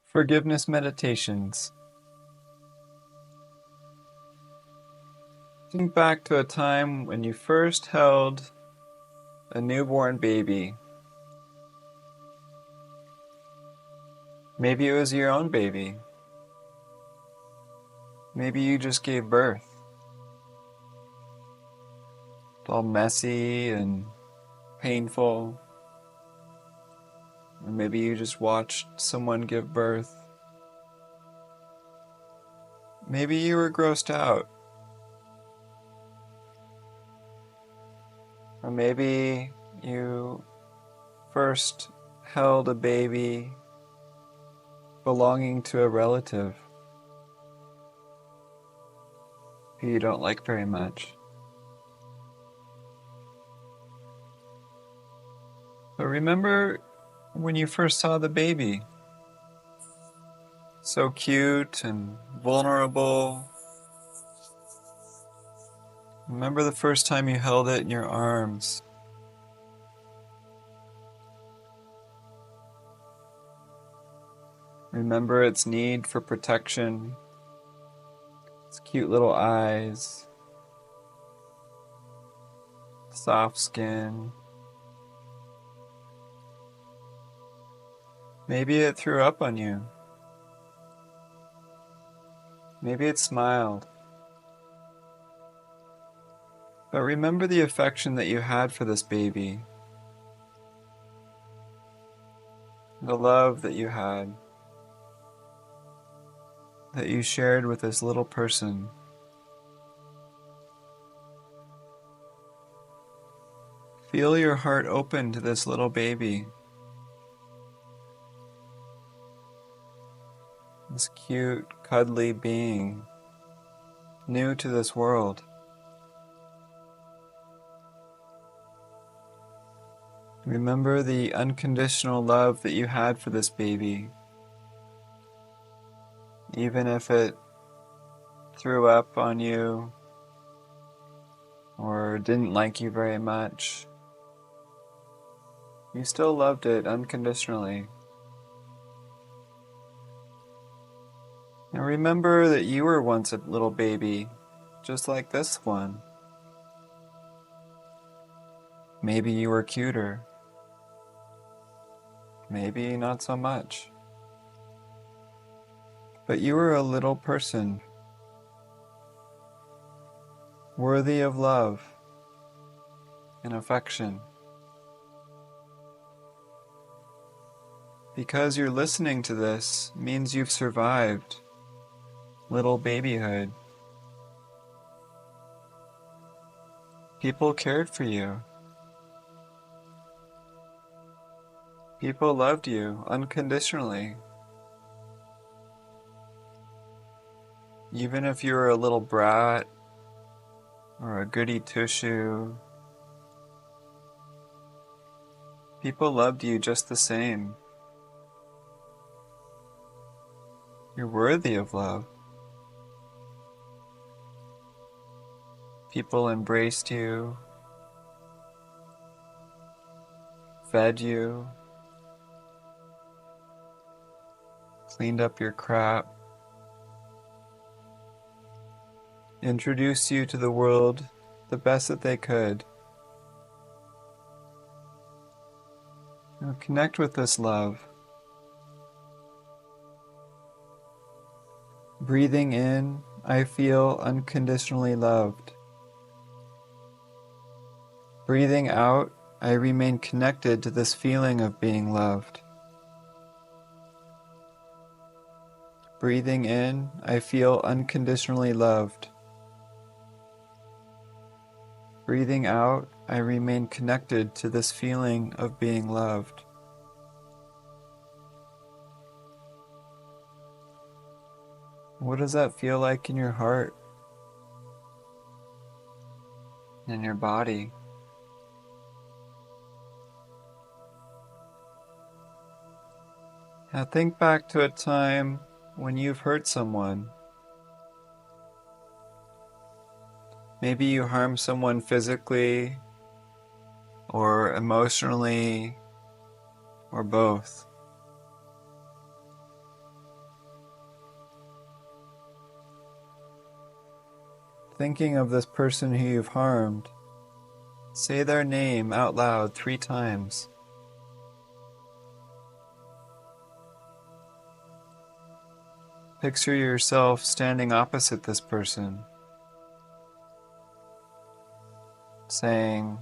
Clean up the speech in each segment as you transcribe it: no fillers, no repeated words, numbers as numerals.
Forgiveness meditations. Think back to a time when you first held a newborn baby. Maybe it was your own baby. Maybe you just gave birth. It's all messy and painful. Or maybe you just watched someone give birth. Maybe you were grossed out. Or maybe you first held a baby belonging to a relative who you don't like very much. But remember when you first saw the baby, so cute and vulnerable. Remember the first time you held it in your arms. Remember its need for protection, its cute little eyes, soft skin. Maybe it threw up on you. Maybe it smiled. But remember the affection that you had for this baby. The love that you had, that you shared with this little person. Feel your heart open to this little baby. This cute, cuddly being, new to this world. Remember the unconditional love that you had for this baby. Even if it threw up on you or didn't like you very much, you still loved it unconditionally. And remember that you were once a little baby, just like this one. Maybe you were cuter. Maybe not so much. But you were a little person, worthy of love and affection. Because you're listening to this means you've survived little babyhood. People cared for you. People loved you unconditionally. Even if you were a little brat or a goody two-shoe, people loved you just the same. You're worthy of love. People embraced you, fed you, cleaned up your crap, introduced you to the world the best that they could. Now connect with this love. Breathing in, I feel unconditionally loved. Breathing out, I remain connected to this feeling of being loved. Breathing in, I feel unconditionally loved. Breathing out, I remain connected to this feeling of being loved. What does that feel like in your heart? In your body? Now think back to a time when you've hurt someone. Maybe you harmed someone physically or emotionally or both. thinking of this person who you've harmed, say their name out loud 3 times. Picture yourself standing opposite this person, saying,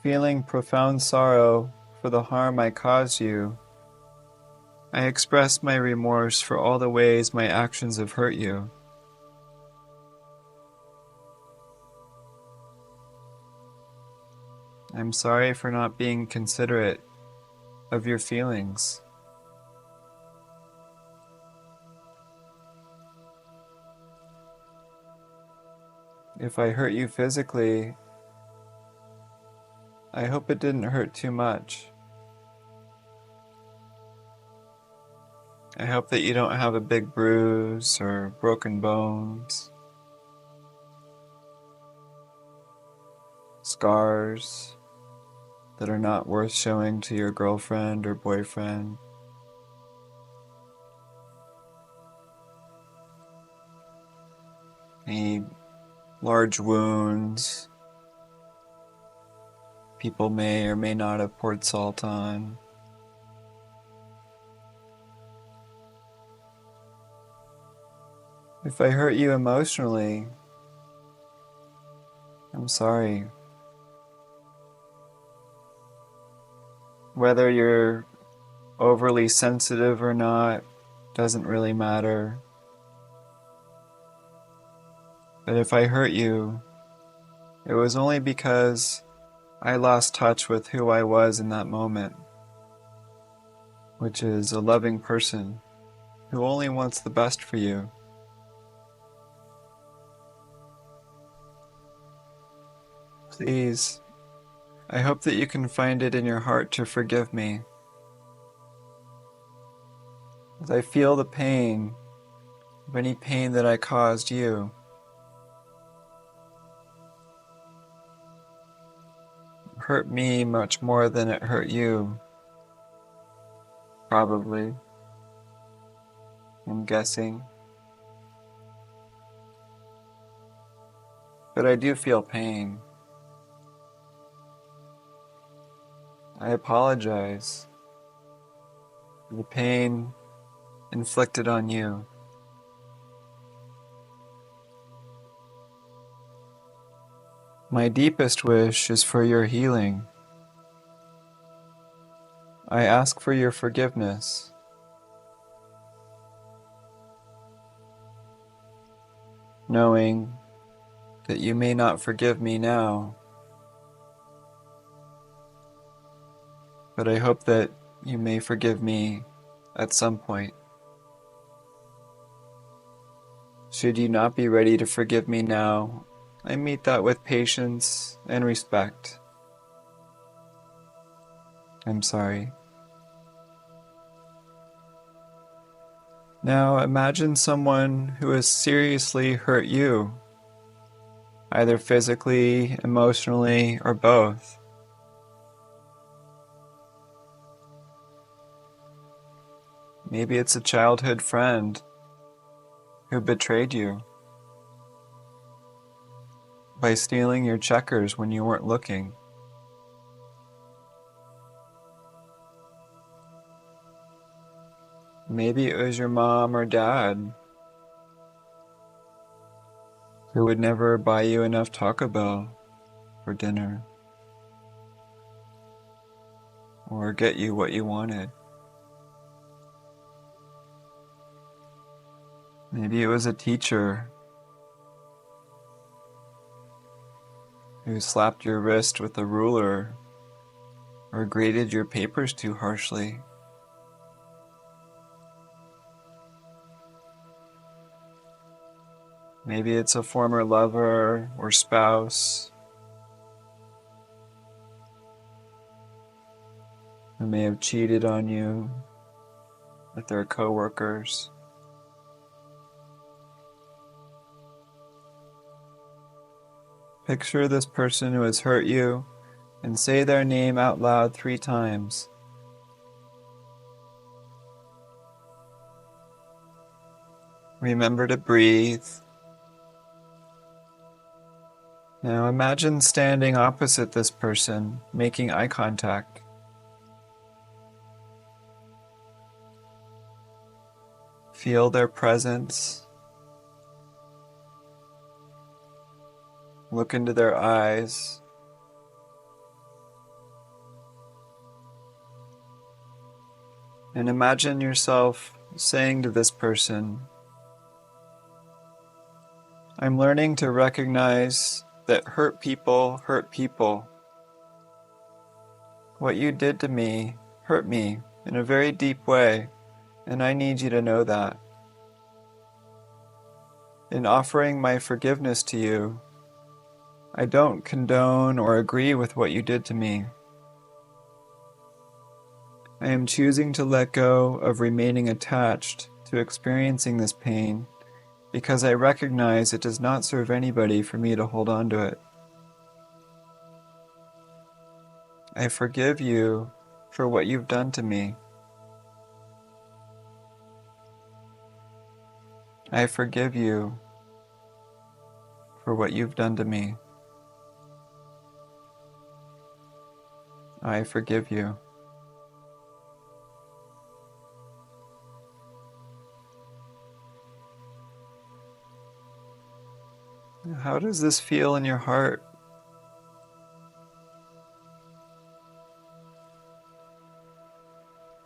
"Feeling profound sorrow for the harm I caused you, I express my remorse for all the ways my actions have hurt you. I'm sorry for not being considerate of your feelings. If I hurt you physically, I hope it didn't hurt too much. I hope that you don't have a big bruise or broken bones, scars that are not worth showing to your girlfriend or boyfriend. Any large wounds people may or may not have poured salt on. If I hurt you emotionally, I'm sorry. Whether you're overly sensitive or not doesn't really matter. But if I hurt you, it was only because I lost touch with who I was in that moment, which is a loving person who only wants the best for you. Please, I hope that you can find it in your heart to forgive me. As I feel the pain of any pain that I caused you, it hurt me much more than it hurt you. Probably. I'm guessing. But I do feel pain. I apologize for the pain inflicted on you. My deepest wish is for your healing. I ask for your forgiveness. Knowing that you may not forgive me now, but I hope that you may forgive me at some point. Should you not be ready to forgive me now, I meet that with patience and respect. I'm sorry. Now imagine someone who has seriously hurt you, either physically, emotionally, or both. Maybe it's a childhood friend who betrayed you by stealing your checkers when you weren't looking. Maybe it was your mom or dad who would never buy you enough Taco Bell for dinner or get you what you wanted. Maybe it was a teacher who slapped your wrist with a ruler or graded your papers too harshly. Maybe it's a former lover or spouse who may have cheated on you with their coworkers. Picture this person who has hurt you and say their name out loud 3 times. Remember to breathe. Now imagine standing opposite this person, making eye contact. Feel their presence. Look into their eyes. And imagine yourself saying to this person, I'm learning to recognize that hurt people hurt people. What you did to me hurt me in a very deep way, and I need you to know that. In offering my forgiveness to you, I don't condone or agree with what you did to me. I am choosing to let go of remaining attached to experiencing this pain because I recognize it does not serve anybody for me to hold on to it. I forgive you for what you've done to me. I forgive you for what you've done to me. I forgive you. How does this feel in your heart?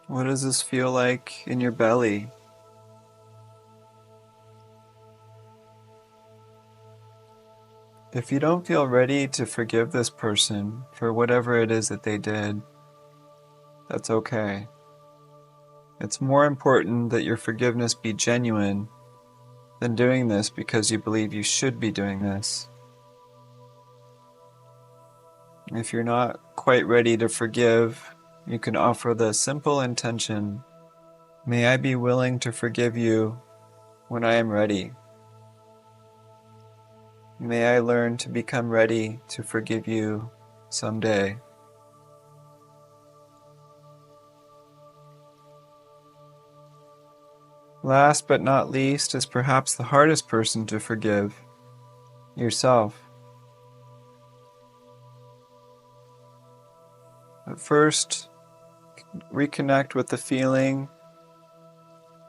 What does this feel like in your belly? If you don't feel ready to forgive this person for whatever it is that they did, that's okay. It's more important that your forgiveness be genuine than doing this because you believe you should be doing this. If you're not quite ready to forgive, you can offer the simple intention, may I be willing to forgive you when I am ready. May I learn to become ready to forgive you someday. Last but not least is perhaps the hardest person to forgive, yourself. But first, reconnect with the feeling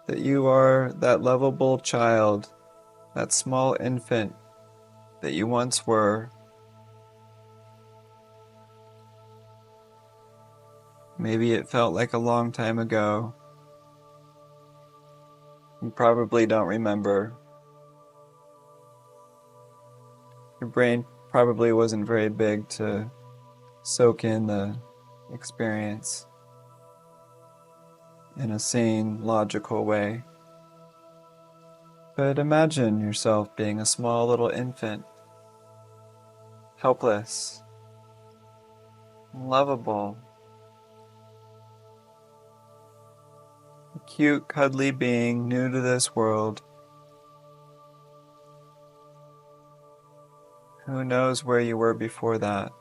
that you are that lovable child, that small infant that you once were. Maybe it felt like a long time ago. You probably don't remember. Your brain probably wasn't very big to soak in the experience in a sane, logical way. But imagine yourself being a small little infant, helpless, lovable, a cute, cuddly being new to this world. Who knows where you were before that?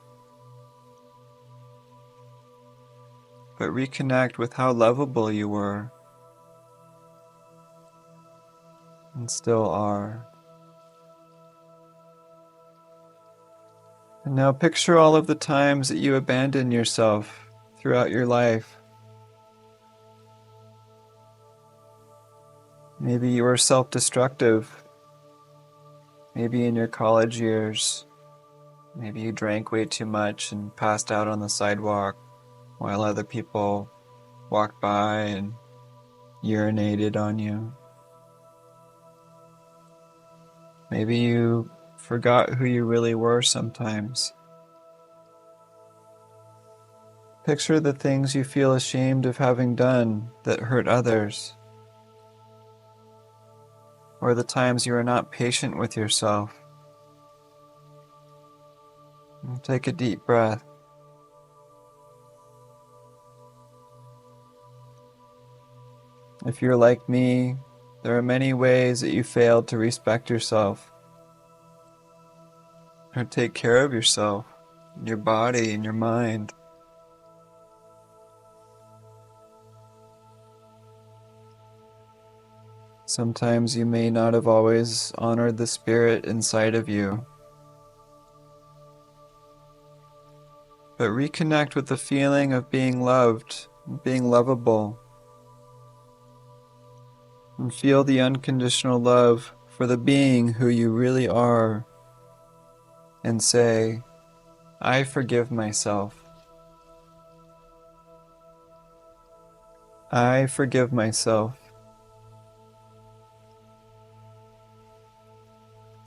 But reconnect with how lovable you were and still are. And now picture all of the times that you abandoned yourself throughout your life. Maybe you were self-destructive. Maybe in your college years. Maybe you drank way too much and passed out on the sidewalk while other people walked by and urinated on you. Maybe you forgot who you really were sometimes. Picture the things you feel ashamed of having done that hurt others, or the times you are not patient with yourself. And take a deep breath. If you're like me, there are many ways that you failed to respect yourself or take care of yourself, your body and your mind. Sometimes you may not have always honored the spirit inside of you. But reconnect with the feeling of being loved, being lovable, and feel the unconditional love for the being who you really are, and say, I forgive myself. I forgive myself.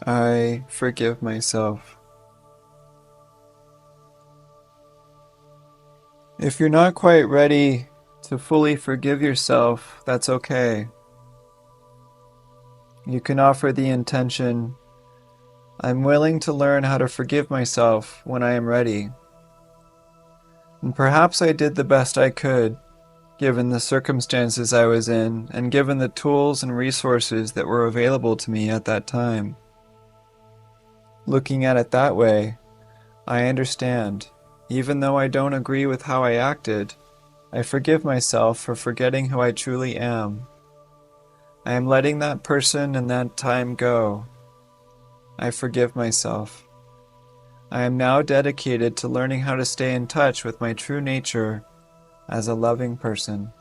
I forgive myself. If you're not quite ready to fully forgive yourself, that's okay. You can offer the intention, I'm willing to learn how to forgive myself when I am ready. And perhaps I did the best I could, given the circumstances I was in, and given the tools and resources that were available to me at that time. Looking at it that way, I understand. Even though I don't agree with how I acted, I forgive myself for forgetting who I truly am. I am letting that person and that time go. I forgive myself. I am now dedicated to learning how to stay in touch with my true nature as a loving person.